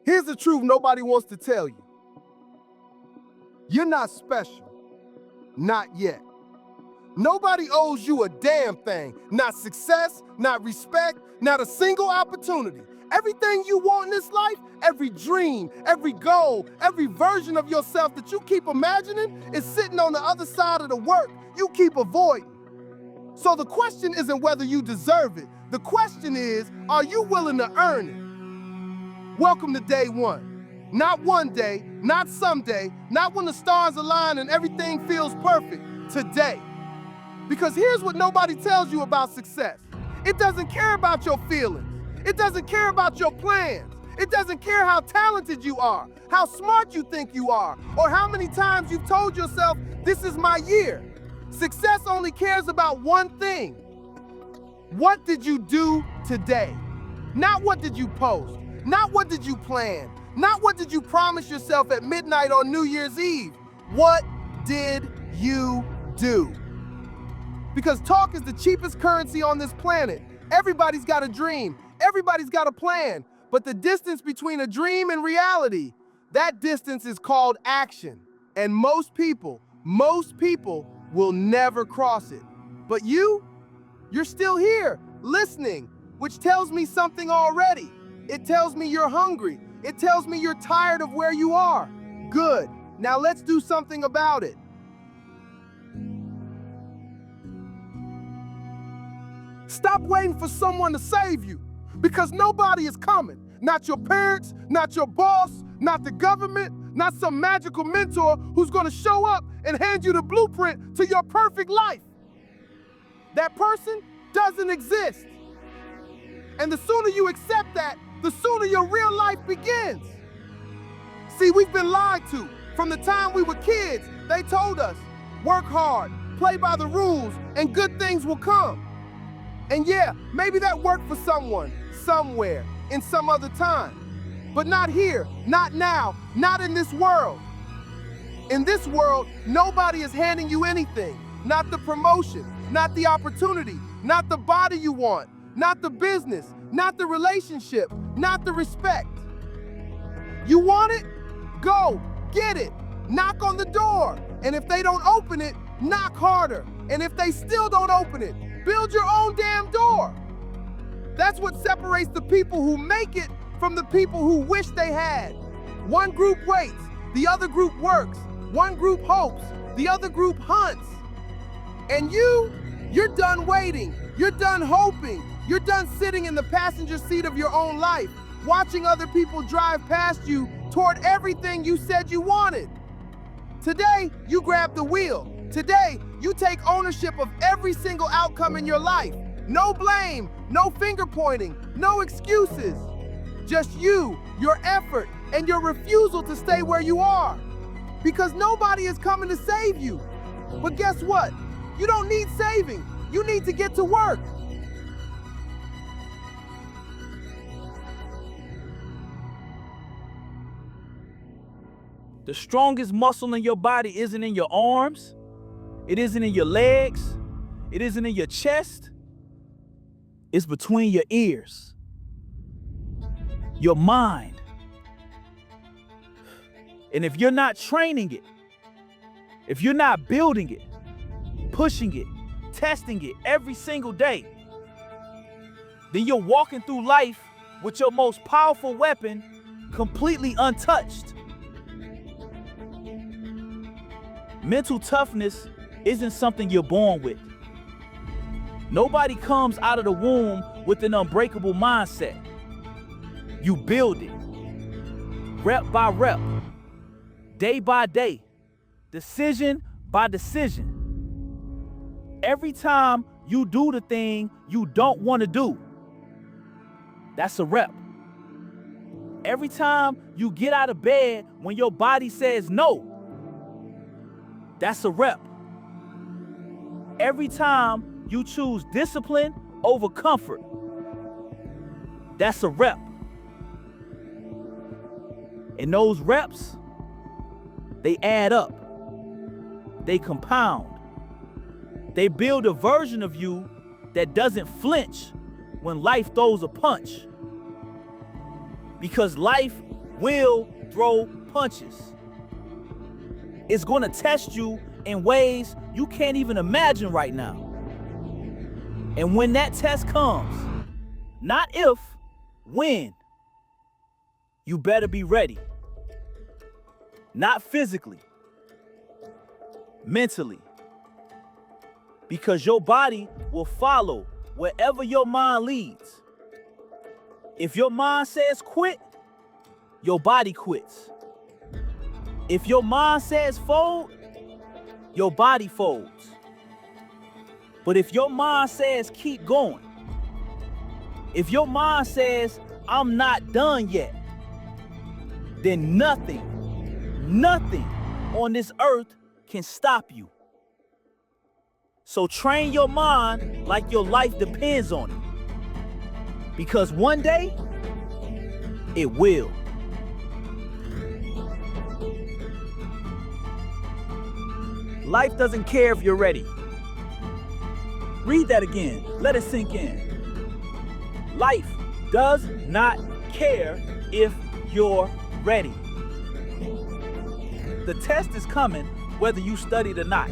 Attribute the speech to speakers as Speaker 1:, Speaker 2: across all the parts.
Speaker 1: Here's the truth nobody wants to tell you. You're not special. Not yet. Nobody owes you a damn thing. Not success, not respect, not a single opportunity. Everything you want in this life, every dream, every goal, every version of yourself that you keep imagining is sitting on the other side of the work you keep avoiding. So the question isn't whether you deserve it. The question is, are you willing to earn it? Welcome to day one. Not one day, not someday, not when the stars align and everything feels perfect. Today. Because here's what nobody tells you about success. It doesn't care about your feelings. It doesn't care about your plans. It doesn't care how talented you are, how smart you think you are, or how many times you've told yourself, this is my year. Success only cares about one thing. What did you do today? Not what did you post, not what did you plan, not what did you promise yourself at midnight on New Year's Eve. What did you do? Because talk is the cheapest currency on this planet. Everybody's got a dream. Everybody's got a plan. But the distance between a dream and reality, that distance is called action. And most people will never cross it. But you're still here, listening, which tells me something already. It tells me you're hungry. It tells me you're tired of where you are. Good. Now let's do something about it. Stop waiting for someone to save you, because nobody is coming. Not your parents, not your boss, not the government, not some magical mentor who's gonna show up and hand you the blueprint to your perfect life. That person doesn't exist. And the sooner you accept that, the sooner your real life begins. See, we've been lied to. From the time we were kids, they told us, work hard, play by the rules, and good things will come. And yeah, maybe that worked for someone, somewhere, in some other time. But not here, not now, not in this world. In this world, nobody is handing you anything. Not the promotion, not the opportunity, not the body you want, not the business, not the relationship, not the respect. You want it? Go, get it. Knock on the door. And if they don't open it, knock harder. And if they still don't open it, build your own damn door. That's what separates the people who make it from the people who wish they had. One group waits, the other group works. One group hopes, the other group hunts. And you're done waiting. You're done hoping. You're done sitting in the passenger seat of your own life, watching other people drive past you toward everything you said you wanted. Today, you grab the wheel. Today, you take ownership of every single outcome in your life. No blame, no finger pointing, no excuses. Just you, your effort, and your refusal to stay where you are. Because nobody is coming to save you. But guess what? You don't need saving. You need to get to work.
Speaker 2: The strongest muscle in your body isn't in your arms. It isn't in your legs. It isn't in your chest. It's between your ears. Your mind. And if you're not training it, if you're not building it, pushing it, testing it every single day, then you're walking through life with your most powerful weapon completely untouched. Mental toughness isn't something you're born with. Nobody comes out of the womb with an unbreakable mindset. You build it, rep by rep, day by day, decision by decision. Every time you do the thing you don't want to do, that's a rep. Every time you get out of bed when your body says no, that's a rep. Every time you choose discipline over comfort, that's a rep. And those reps, they add up. They compound. They build a version of you that doesn't flinch when life throws a punch. Because life will throw punches. It's going to test you in ways you can't even imagine right now. And when that test comes, not if, when, you better be ready. Not physically, mentally. Because your body will follow wherever your mind leads. If your mind says quit, your body quits. If your mind says fold, your body folds. But if your mind says keep going, if your mind says I'm not done yet, then nothing on this earth can stop you. So train your mind like your life depends on it. Because one day, it will. Life doesn't care if you're ready. Read that again. Let it sink in. Life does not care if you're ready. The test is coming whether you studied or not.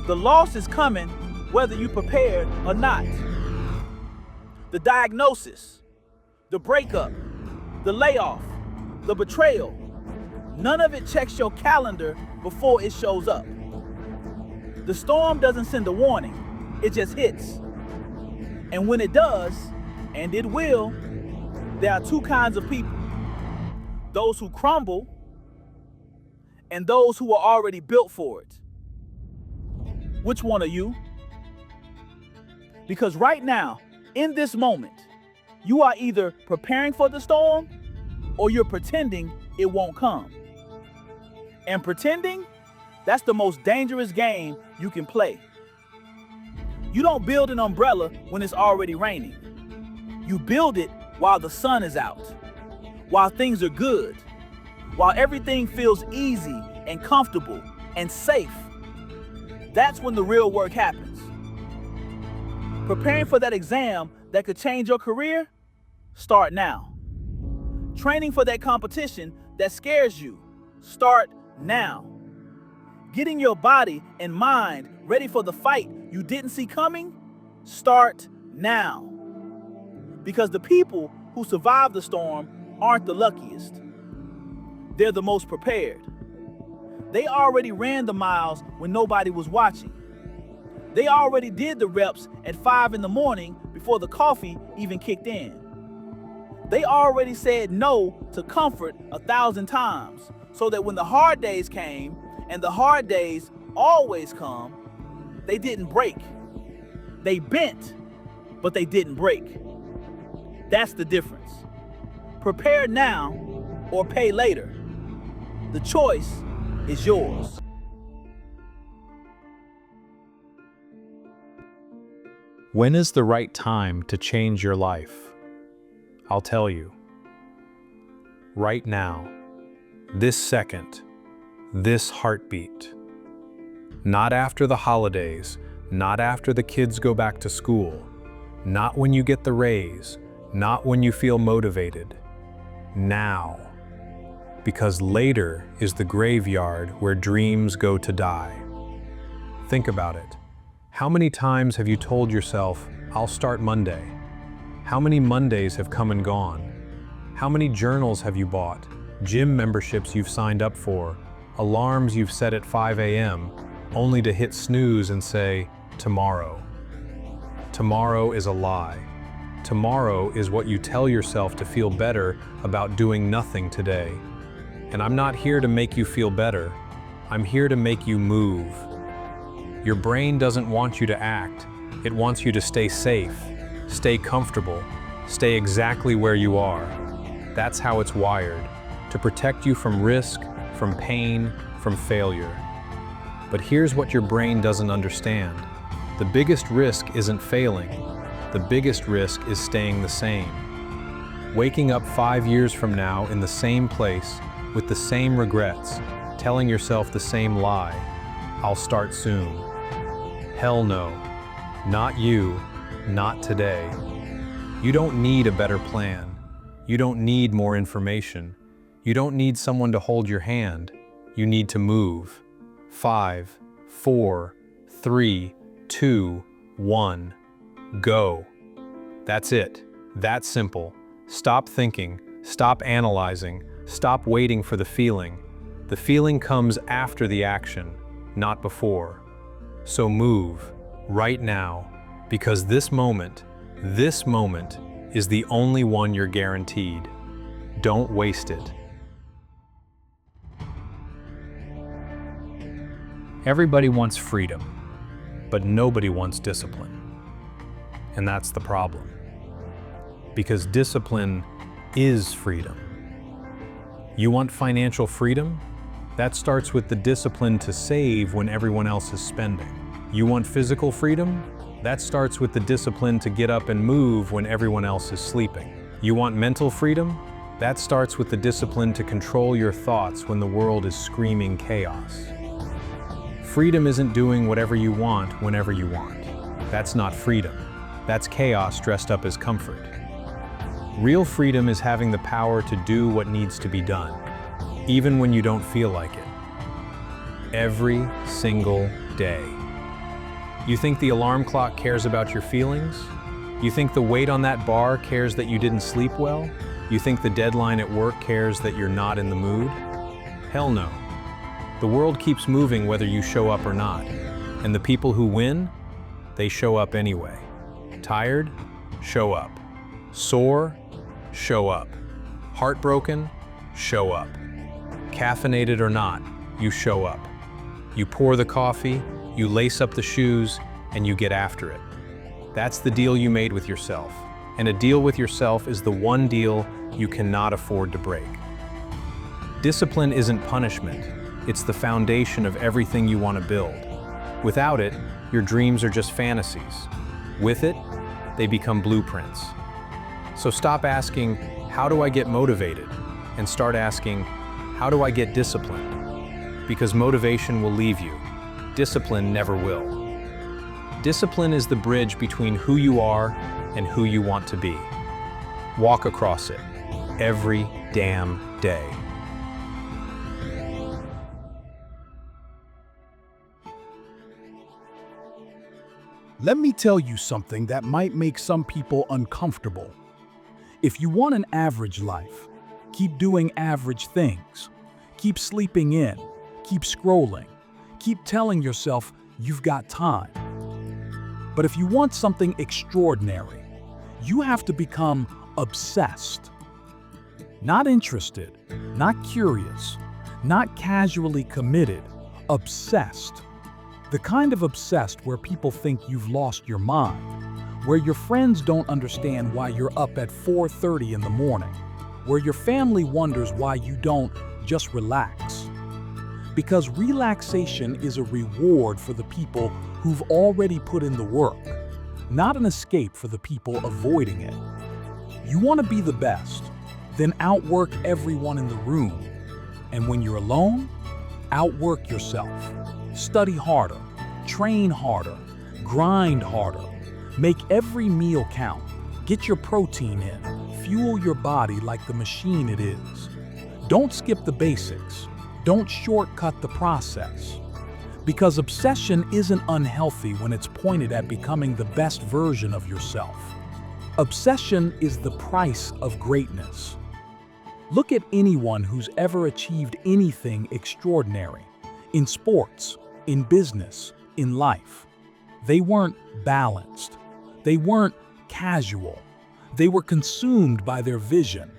Speaker 2: The loss is coming whether you prepared or not. The diagnosis, the breakup, the layoff, the betrayal, none of it checks your calendar before it shows up. The storm doesn't send a warning, it just hits. And when it does, and it will, there are two kinds of people. Those who crumble and those who are already built for it. Which one are you? Because right now, in this moment, you are either preparing for the storm or you're pretending it won't come. And pretending, that's the most dangerous game you can play. You don't build an umbrella when it's already raining. You build it while the sun is out, while things are good, while everything feels easy and comfortable and safe. That's when the real work happens. Preparing for that exam that could change your career? Start now. Training for that competition that scares you? Start now. Getting your body and mind ready for the fight you didn't see coming? Start now. Because the people who survive the storm aren't the luckiest. They're the most prepared. They already ran the miles when nobody was watching. They already did the reps at 5 in the morning before the coffee even kicked in. They already said no to comfort 1,000 times so that when the hard days came, and the hard days always come, they didn't break. They bent, but they didn't break. That's the difference. Prepare now or pay later. The choice is yours.
Speaker 3: When is the right time to change your life? I'll tell you. Right now. This second. This heartbeat. Not after the holidays, not after the kids go back to school, not when you get the raise, not when you feel motivated. Now. Because later is the graveyard where dreams go to die. Think about it. How many times have you told yourself, I'll start Monday? How many Mondays have come and gone? How many journals have you bought? Gym memberships you've signed up for? Alarms you've set at 5 a.m., only to hit snooze and say, tomorrow. Tomorrow is a lie. Tomorrow is what you tell yourself to feel better about doing nothing today. And I'm not here to make you feel better. I'm here to make you move. Your brain doesn't want you to act. It wants you to stay safe, stay comfortable, stay exactly where you are. That's how it's wired, to protect you from risk, from pain, from failure. But here's what your brain doesn't understand. The biggest risk isn't failing. The biggest risk is staying the same. Waking up 5 years from now in the same place, with the same regrets, telling yourself the same lie. I'll start soon. Hell no. Not you, not today. You don't need a better plan. You don't need more information. You don't need someone to hold your hand. You need to move. 5, 4, 3, 2, 1. Go. That's it. That's simple. Stop thinking. Stop analyzing. Stop waiting for the feeling. The feeling comes after the action, not before. So move right now, because this moment is the only one you're guaranteed. Don't waste it. Everybody wants freedom, but nobody wants discipline. And that's the problem. Because discipline is freedom. You want financial freedom? That starts with the discipline to save when everyone else is spending. You want physical freedom? That starts with the discipline to get up and move when everyone else is sleeping. You want mental freedom? That starts with the discipline to control your thoughts when the world is screaming chaos. Freedom isn't doing whatever you want whenever you want. That's not freedom. That's chaos dressed up as comfort. Real freedom is having the power to do what needs to be done, even when you don't feel like it. Every single day. You think the alarm clock cares about your feelings? You think the weight on that bar cares that you didn't sleep well? You think the deadline at work cares that you're not in the mood? Hell no. The world keeps moving whether you show up or not. And the people who win, they show up anyway. Tired? Show up. Sore? Show up. Heartbroken? Show up. Caffeinated or not, you show up. You pour the coffee, you lace up the shoes, and you get after it. That's the deal you made with yourself. And a deal with yourself is the one deal you cannot afford to break. Discipline isn't punishment. It's the foundation of everything you want to build. Without it, your dreams are just fantasies. With it, they become blueprints. So stop asking, how do I get motivated? And start asking, how do I get disciplined? Because motivation will leave you. Discipline never will. Discipline is the bridge between who you are and who you want to be. Walk across it every damn day.
Speaker 4: Let me tell you something that might make some people uncomfortable. If you want an average life, keep doing average things. Keep sleeping in. Keep scrolling. Keep telling yourself you've got time. But if you want something extraordinary, you have to become obsessed. Not interested, not curious, not casually committed, obsessed. The kind of obsessed where people think you've lost your mind, where your friends don't understand why you're up at 4:30 in the morning, where your family wonders why you don't just relax. Because relaxation is a reward for the people who've already put in the work, not an escape for the people avoiding it. You want to be the best, then outwork everyone in the room. And when you're alone, outwork yourself. Study harder, train harder, grind harder. Make every meal count. Get your protein in. Fuel your body like the machine it is. Don't skip the basics. Don't shortcut the process. Because obsession isn't unhealthy when it's pointed at becoming the best version of yourself. Obsession is the price of greatness. Look at anyone who's ever achieved anything extraordinary. In sports, in business, in life. They weren't balanced. They weren't casual. They were consumed by their vision.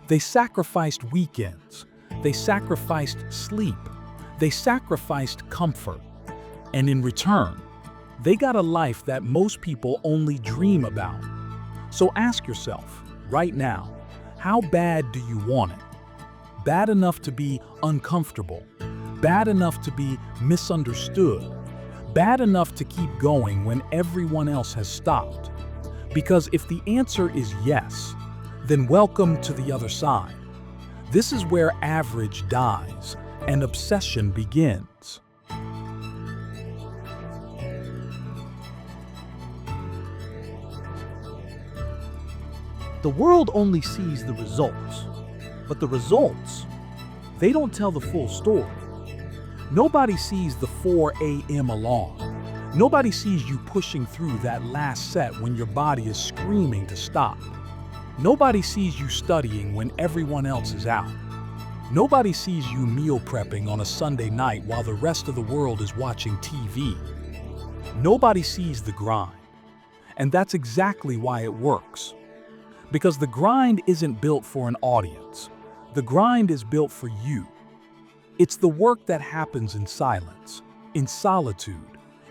Speaker 4: They sacrificed weekends. They sacrificed sleep. They sacrificed comfort. And in return, they got a life that most people only dream about. So ask yourself, right now, how bad do you want it? Bad enough to be uncomfortable. Bad enough to be misunderstood. Bad enough to keep going when everyone else has stopped. Because if the answer is yes, then welcome to the other side. This is where average dies and obsession begins. The world only sees the results, but the results, they don't tell the full story. Nobody sees the 4 a.m. alarm. Nobody sees you pushing through that last set when your body is screaming to stop. Nobody sees you studying when everyone else is out. Nobody sees you meal prepping on a Sunday night while the rest of the world is watching TV. Nobody sees the grind. And that's exactly why it works. Because the grind isn't built for an audience. The grind is built for you. It's the work that happens in silence, in solitude,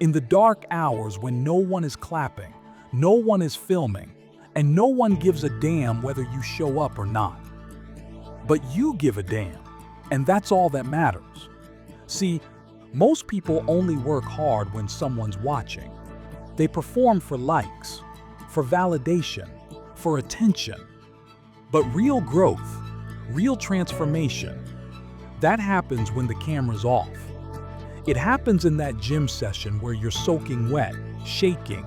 Speaker 4: in the dark hours when no one is clapping, no one is filming, and no one gives a damn whether you show up or not. But you give a damn, and that's all that matters. See, most people only work hard when someone's watching. They perform for likes, for validation, for attention. But real growth, real transformation, that happens when the camera's off. It happens in that gym session where you're soaking wet, shaking,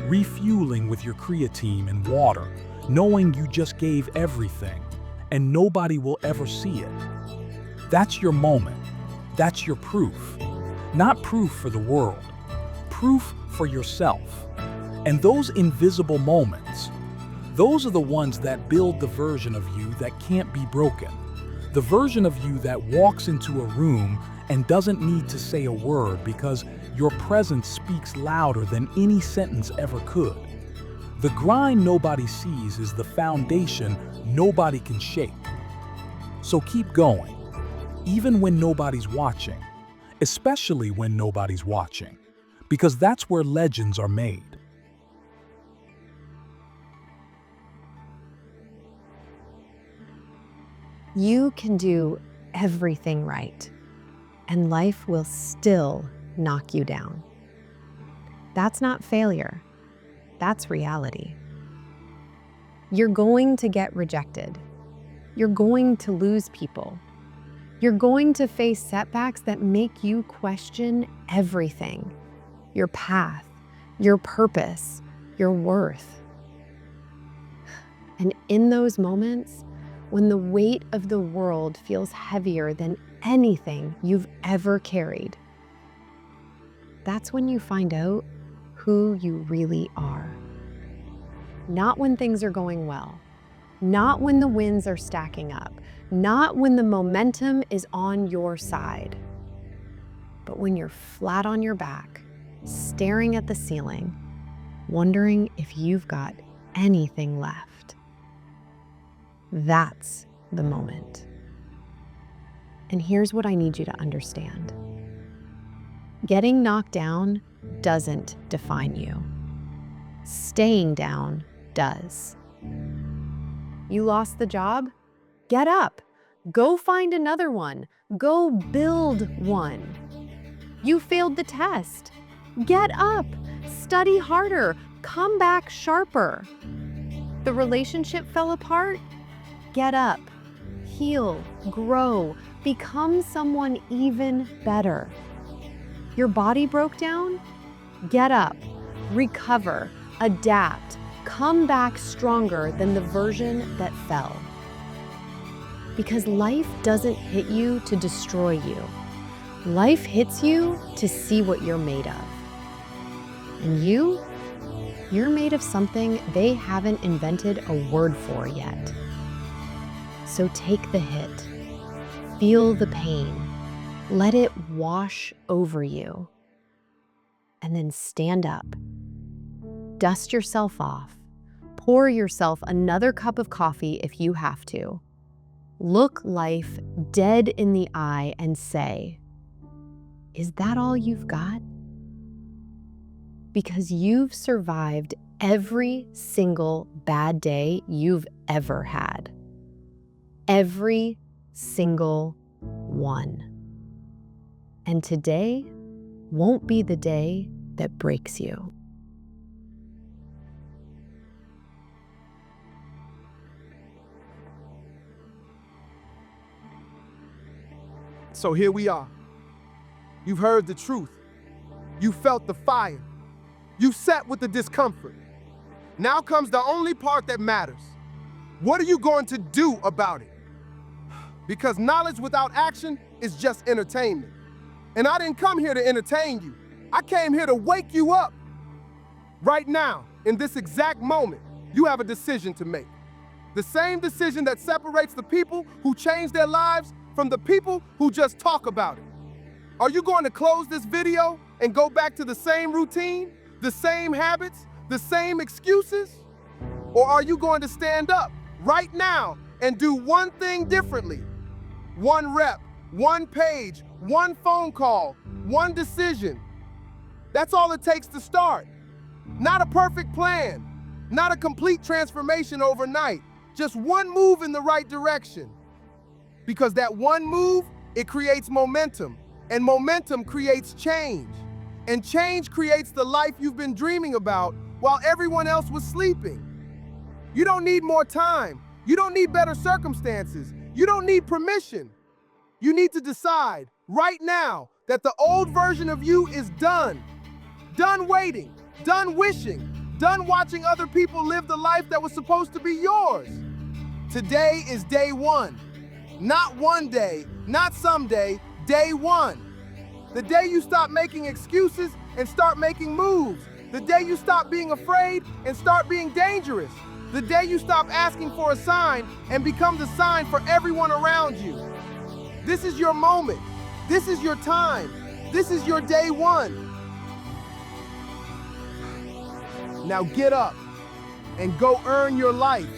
Speaker 4: refueling with your creatine and water, knowing you just gave everything, and nobody will ever see it. That's your moment. That's your proof. Not proof for the world, proof for yourself. And those invisible moments, those are the ones that build the version of you that can't be broken. The version of you that walks into a room and doesn't need to say a word because your presence speaks louder than any sentence ever could. The grind nobody sees is the foundation nobody can shake. So keep going, even when nobody's watching, especially when nobody's watching, because that's where legends are made.
Speaker 5: You can do everything right, and life will still knock you down. That's not failure. That's reality. You're going to get rejected. You're going to lose people. You're going to face setbacks that make you question everything: your path, your purpose, your worth. And in those moments, when the weight of the world feels heavier than anything you've ever carried, that's when you find out who you really are. Not when things are going well, not when the wins are stacking up, not when the momentum is on your side, but when you're flat on your back, staring at the ceiling, wondering if you've got anything left. That's the moment. And here's what I need you to understand. Getting knocked down doesn't define you. Staying down does. You lost the job? Get up. Go find another one. Go build one. You failed the test. Get up. Study harder. Come back sharper. The relationship fell apart? Get up, heal, grow, become someone even better. Your body broke down? Get up, recover, adapt, come back stronger than the version that fell. Because life doesn't hit you to destroy you. Life hits you to see what you're made of. And you're made of something they haven't invented a word for yet. So take the hit, feel the pain, let it wash over you, and then stand up. Dust yourself off, pour yourself another cup of coffee if you have to. Look life dead in the eye and say, "Is that all you've got?" Because you've survived every single bad day you've ever had. Every single one. And today won't be the day that breaks you.
Speaker 1: So here we are. You've heard the truth. You felt the fire. You sat with the discomfort. Now comes the only part that matters. What are you going to do about it? Because knowledge without action is just entertainment. And I didn't come here to entertain you. I came here to wake you up. Right now, in this exact moment, you have a decision to make. The same decision that separates the people who change their lives from the people who just talk about it. Are you going to close this video and go back to the same routine, the same habits, the same excuses? Or are you going to stand up right now and do one thing differently? One rep, one page, one phone call, one decision. That's all it takes to start. Not a perfect plan, not a complete transformation overnight, just one move in the right direction. Because that one move, it creates momentum, and momentum creates change. And change creates the life you've been dreaming about while everyone else was sleeping. You don't need more time. You don't need better circumstances. You don't need permission. You need to decide right now that the old version of you is done. Done waiting, done wishing, done watching other people live the life that was supposed to be yours. Today is day one. Not one day, not someday, day one. The day you stop making excuses and start making moves. The day you stop being afraid and start being dangerous. The day you stop asking for a sign and become the sign for everyone around you. This is your moment. This is your time. This is your day one. Now get up and go earn your life.